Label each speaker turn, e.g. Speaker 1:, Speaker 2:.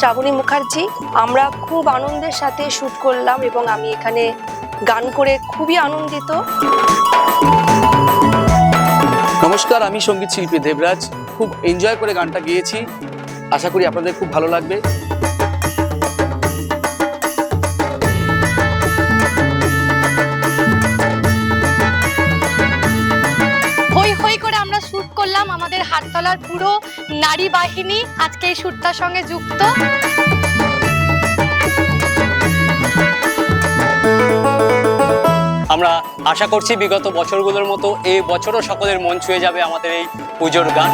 Speaker 1: শ্রাবণী মুখার্জি। আমরা খুব আনন্দের সাথে শুট করলাম এবং আমি এখানে গান করে খুবই আনন্দিত।
Speaker 2: নমস্কার, আমি সঙ্গীত শিল্পী দেবরাজ। খুব এনজয় করে গানটা গেয়েছি, আশা করি আপনাদের খুব ভালো লাগবে।
Speaker 3: হই হই করে আমরা শুট করলাম, আমাদের হাটতলার পুরো নারী বাহিনী আজকে এই শুটটার সঙ্গে যুক্ত।
Speaker 4: আমরা আশা করছি বিগত বছরগুলোর মতো এই বছরও সকলের মন ছুঁয়ে যাবে আমাদের এই পুজোর গান।